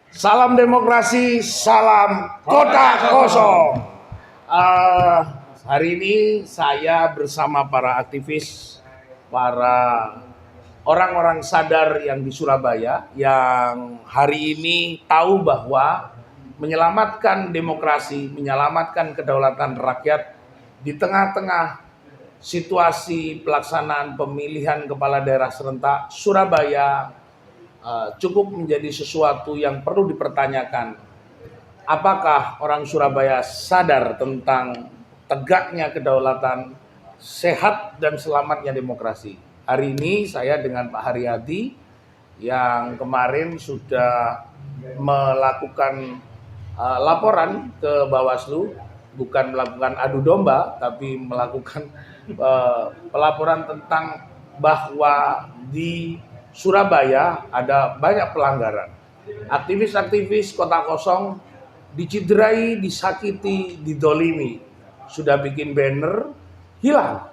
Salam demokrasi, salam kota kosong. Hari ini saya bersama para aktivis, para orang-orang sadar yang di Surabaya yang hari ini tahu bahwa menyelamatkan demokrasi, menyelamatkan kedaulatan rakyat di tengah-tengah situasi pelaksanaan pemilihan kepala daerah serentak Surabaya cukup menjadi sesuatu yang perlu dipertanyakan. Apakah orang Surabaya sadar tentang tegaknya kedaulatan, sehat dan selamatnya demokrasi? Hari ini saya dengan Pak Haryadi yang kemarin sudah melakukan laporan ke Bawaslu, bukan melakukan adu domba, tapi melakukan pelaporan tentang bahwa di Surabaya ada banyak pelanggaran. Aktivis-aktivis kota kosong dicidrai, disakiti, didolimi. Sudah bikin banner, hilang.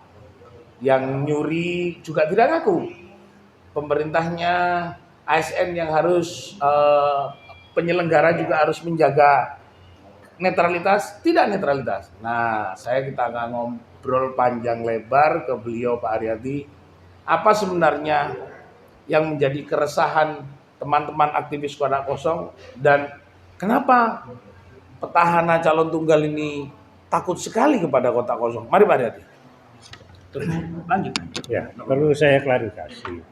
Yang nyuri juga tidak ngaku. Pemerintahnya, ASN yang harus penyelenggara juga harus menjaga netralitas, tidak netralitas. Nah, kita akan ngobrol panjang lebar ke beliau Pak Haryadi. Apa sebenarnya yang menjadi keresahan teman-teman aktivis kota kosong dan kenapa petahana calon tunggal ini takut sekali kepada kota kosong? Mari Pak Haryadi. Lanjut. Ya, perlu saya klarifikasi.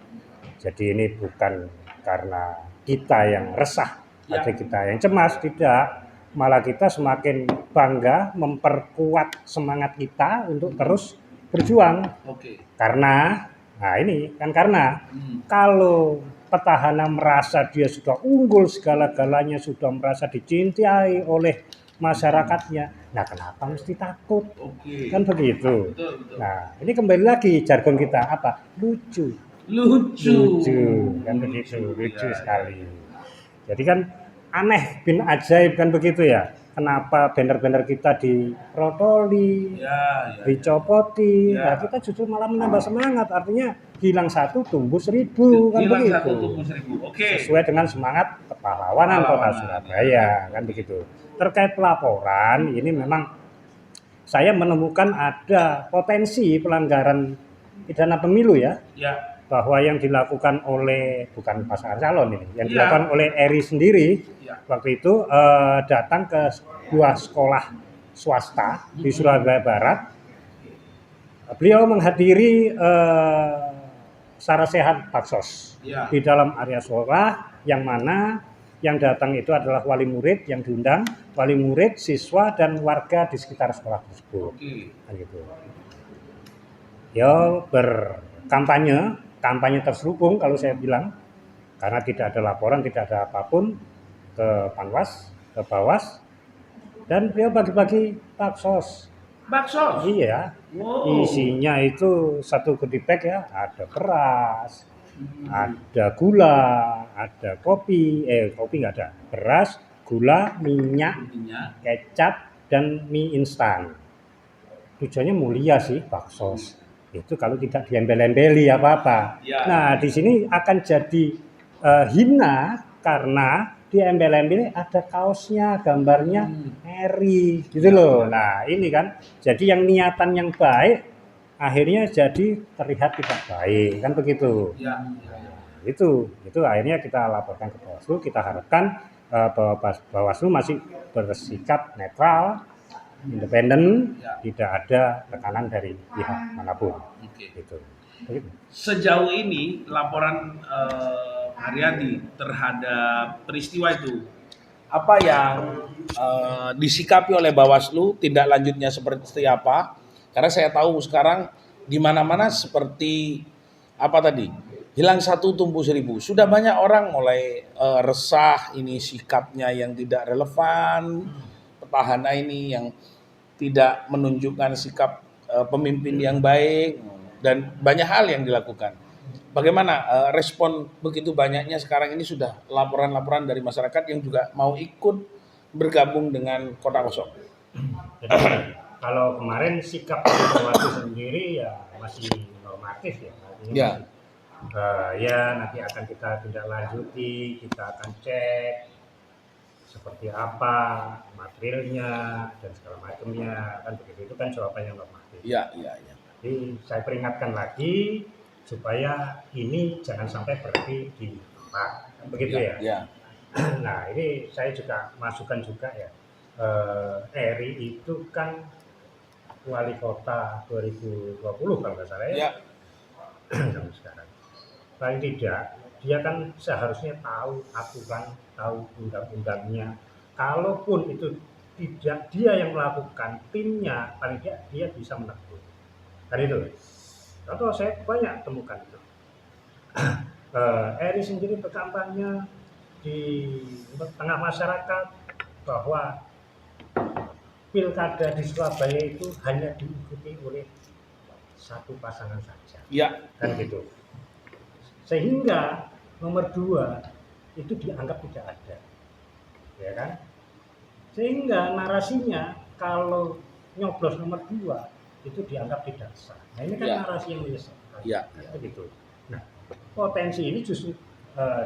Jadi ini bukan karena kita yang resah, atau kita yang cemas, tidak. Malah kita semakin bangga memperkuat semangat kita untuk terus berjuang. Karena, nah ini kan karena kalau petahana merasa dia sudah unggul segala-galanya, sudah merasa dicintai oleh masyarakatnya, nah kenapa mesti takut? Kan begitu. Nah ini kembali lagi jargon kita apa? Lucu kan begitu, lucu sekali. Jadi kan aneh bin ajaib kan begitu ya. Kenapa banner-banner kita diprotoli, dicopoti? Nah kita justru malah menambah semangat. Artinya hilang satu tumbuh 1000 kan begitu. Sesuai dengan semangat kepahlawanan kota Surabaya kan begitu. Terkait pelaporan ini memang saya menemukan ada potensi pelanggaran pidana pemilu ya. Bahwa yang dilakukan oleh bukan pasangan calon ini, yang dilakukan oleh Eri sendiri waktu itu datang ke sebuah sekolah swasta di Surabaya Barat. Beliau menghadiri sarasehan baksos di dalam area sekolah yang mana yang datang itu adalah wali murid yang diundang, wali murid, siswa dan warga di sekitar sekolah tersebut. Gitu. Ya kampanye terselubung kalau saya bilang, karena tidak ada laporan, tidak ada apapun ke Panwas, ke Bawas, dan beliau bagi-bagi baksos. Iya. Isinya itu satu goodie bag ya, ada beras, ada gula, ada kopi nggak ada, beras, gula, minyak, kecap, dan mie instan. Tujuannya mulia sih baksos. Itu kalau tidak diembel-embeli apa-apa. Nah di sini akan jadi hina karena diembel-embeli ada kaosnya, gambarnya Eri gitu loh. Nah ini kan jadi yang niatan yang baik akhirnya jadi terlihat tidak baik kan begitu. Itu akhirnya kita laporkan ke Bawaslu. Kita harapkan bahwa Bawaslu masih bersikap netral, independen, tidak ada tekanan dari pihak manapun. Gitu. Sejauh ini laporan Haryadi terhadap peristiwa itu, apa yang disikapi oleh Bawaslu, tindak lanjutnya seperti apa? Karena saya tahu sekarang di mana-mana seperti apa tadi, hilang satu tumbuh 1000. Sudah banyak orang mulai resah, ini sikapnya yang tidak relevan, petahana ini yang tidak menunjukkan sikap pemimpin yang baik, dan banyak hal yang dilakukan. Bagaimana respon begitu banyaknya sekarang ini, sudah laporan-laporan dari masyarakat yang juga mau ikut bergabung dengan kota kosong? Jadi kalau kemarin sikap dari Bawaslu sendiri ya masih normatif ya. Ya. Ya nanti akan kita tindak lanjuti, kita akan cek seperti apa materialnya dan segala macamnya, kan begitu. Itu kan jawaban yang normatif. Iya, iya, iya. Jadi saya peringatkan lagi supaya ini jangan sampai berhenti di tempat, kan begitu ya. Iya. Nah, ini saya juga masukkan juga ya. Eri itu kan wali kota 2020 kalau nggak salah ya. Iya. Sampai sekarang. Paling tidak dia kan seharusnya tahu aturan, tahu undang-undangnya. Kalaupun itu tidak dia yang melakukan, timnya paling tidak dia bisa menegur. Kan itu. Atau saya banyak temukan itu. Eri sendiri berkampanye di tengah masyarakat bahwa pilkada di Surabaya itu hanya diikuti oleh satu pasangan saja. Iya. Kan gitu. Sehingga nomor 2 itu dianggap tidak ada. Ya kan? Sehingga narasinya kalau nyoblos nomor 2 itu dianggap tidak sah. Nah, ini kan Ya. narasi yang menyesatkan. Iya. Begitu. Nah, potensi ini justru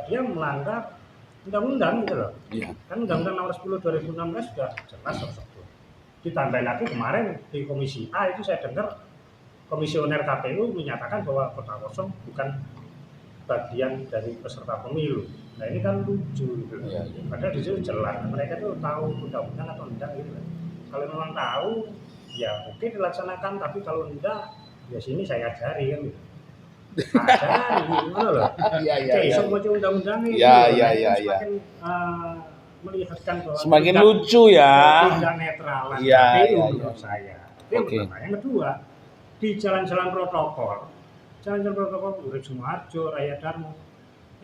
dia melanggar undang-undang gitu loh. Iya. Kan Undang-Undang Nomor 10 2016 sudah jelas tersebut. Ditambah lagi kemarin di Komisi A itu saya dengar komisioner KPU menyatakan bahwa kota kosong bukan bagian dari peserta pemilu. Nah, ini kan lucu gitu. Iya. Padahal di situ jelas mereka tuh tahu undang-undang atau enggak gitu. Kalau memang tahu ya oke dilaksanakan, tapi kalau enggak ya sini saya ajari kan gitu. Ajari gimana loh. Iya, iya, Kayak iya. iso maca undang-undang ini. Iya, gitu. iya, Nah, iya, itu iya. semakin melihatkan bahwa Semakin tidak- lucu ya. tidak netralan Iya, KPU iya, menurut iya. saya. Itu yang Oke. pertama. Yang kedua, di jalan-jalan protokol Urip Sumoharjo, Raya Darmo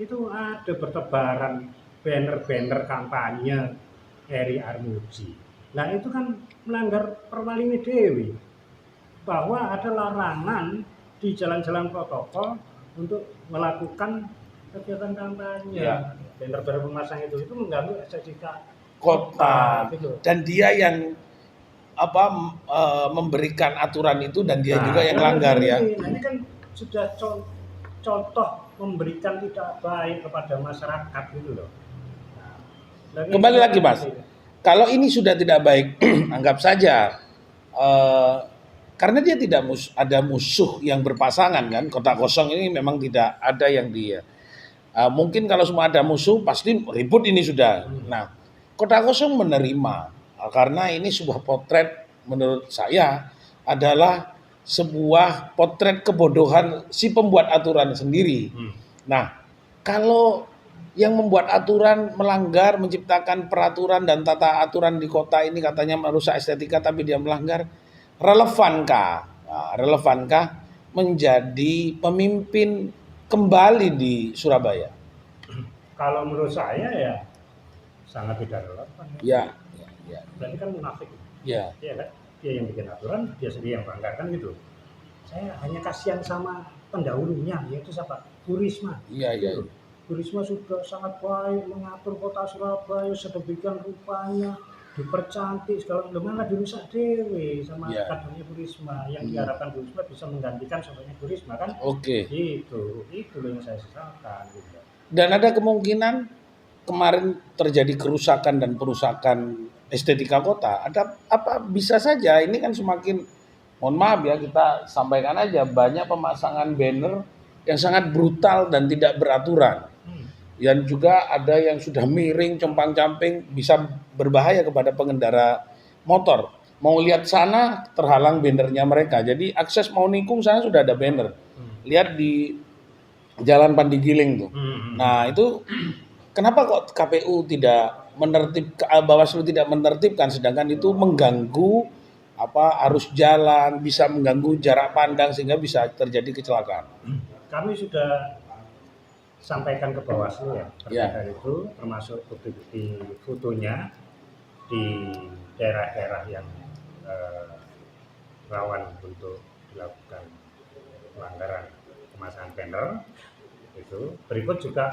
itu ada bertebaran banner-banner kampanye Eri Armuji. Nah, itu kan melanggar Perwali Dewi bahwa ada larangan di jalan-jalan protokol untuk melakukan kegiatan kampanye. Ya. Banner-banner pemasang itu mengganggu estetika Kota. gitu. Dan dia yang memberikan aturan itu dan dia Nah, juga yang nah, langgar ya. Nah, ini kan sudah contoh memberikan tidak baik kepada masyarakat gitu loh. Nah, Kembali lagi, Mas. Kalau ini sudah tidak baik, anggap saja karena dia tidak ada musuh yang berpasangan kan. Kota kosong ini memang tidak ada yang dia. Mungkin kalau semua ada musuh pasti ribut ini sudah. Nah, kota kosong menerima karena ini sebuah potret menurut saya adalah sebuah potret kebodohan si pembuat aturan sendiri. Nah, kalau yang membuat aturan melanggar, menciptakan peraturan dan tata aturan di kota ini katanya merusak estetika tapi dia melanggar, relevankah? Nah, relevankah menjadi pemimpin kembali di Surabaya? Kalau menurut saya ya sangat tidak relevan. Ya, ya, Berarti kan munafik. ya. Iya kan? Dia yang bikin aturan, dia sendiri yang melanggar kan gitu. Saya hanya kasihan sama pendahulunya, yaitu siapa? Bu Risma. Iya, iya. Bu Risma sudah sangat baik mengatur kota Surabaya sedemikian rupanya, dipercantik segala macam, malah dirusak dewe sama Ya. kadernya Bu Risma. Yang diharapkan Bu Risma bisa menggantikan sosoknya Bu Risma kan? Oke. Itu yang saya sesalkan gitu. Dan ada kemungkinan kemarin terjadi kerusakan dan perusakan estetika kota. Ada apa bisa saja ini kan semakin, mohon maaf ya kita sampaikan aja, banyak pemasangan banner yang sangat brutal dan tidak beraturan. Dan juga ada yang sudah miring, compang-camping, bisa berbahaya kepada pengendara motor. Mau lihat sana terhalang bannernya mereka. Jadi akses mau nikung sana sudah ada banner. Lihat di Jalan Pandigiling tuh. Nah, itu kenapa kok KPU tidak Bawaslu tidak menertibkan, sedangkan itu mengganggu arus jalan, bisa mengganggu jarak pandang sehingga bisa terjadi kecelakaan. Kami sudah sampaikan ke Bawaslu ya terkait itu, termasuk bukti-bukti fotonya di daerah-daerah yang rawan untuk dilakukan pelanggaran pemasangan banner itu. Berikut juga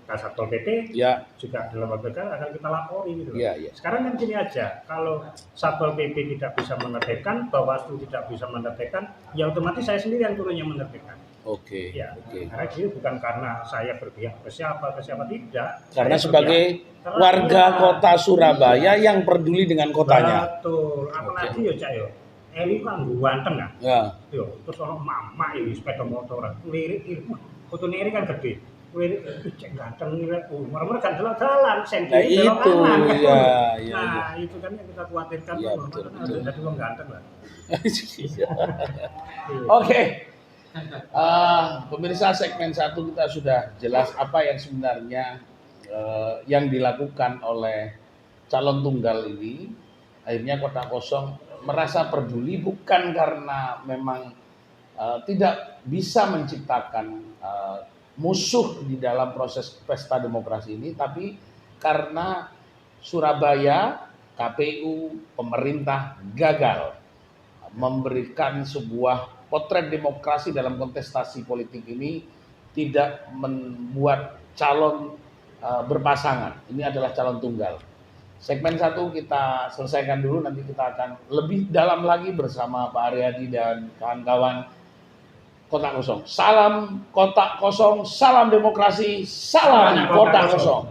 Kasatpol PP juga dalam waktu dekat akan kita lapori gitu. Sekarang kan gini aja, kalau Satpol PP tidak bisa menertibkan, Bawaslu tidak bisa menertibkan, ya otomatis saya sendiri yang turun yang menertibkan. Oke. Ya, Oke. karena dia bukan karena saya berpihak ke siapa tidak. Karena Saya sebagai berpihak warga rakyat. kota Surabaya yang peduli dengan kotanya. Betul. Apalagi ya Cak yo. Eri kan ganteng kan. Ya. Yo, terus ono mama iki sepeda motoran. Lirik iki fotone Eri kan gede. Lirik cek ganteng lirik. Mereka kan jalan-jalan sen Nah, kiri belok itu, kanan. iya, iya, Nah, itu kan yang kita khawatirkan Iya, tuh. betul, Mana betul. ada wong ganteng lah. Oke. Pemirsa, segmen 1 kita sudah jelas apa yang sebenarnya yang dilakukan oleh calon tunggal ini. Akhirnya Kota Kosong merasa peduli bukan karena memang tidak bisa menciptakan musuh di dalam proses pesta demokrasi ini, tapi karena Surabaya, KPU, pemerintah gagal memberikan sebuah potret demokrasi dalam kontestasi politik ini, tidak membuat calon berpasangan. Ini adalah calon tunggal. Segmen 1 kita selesaikan dulu, nanti kita akan lebih dalam lagi bersama Pak Aryadi dan kawan-kawan Kota Kosong. Salam Kota Kosong, salam demokrasi, salam Kota Kosong.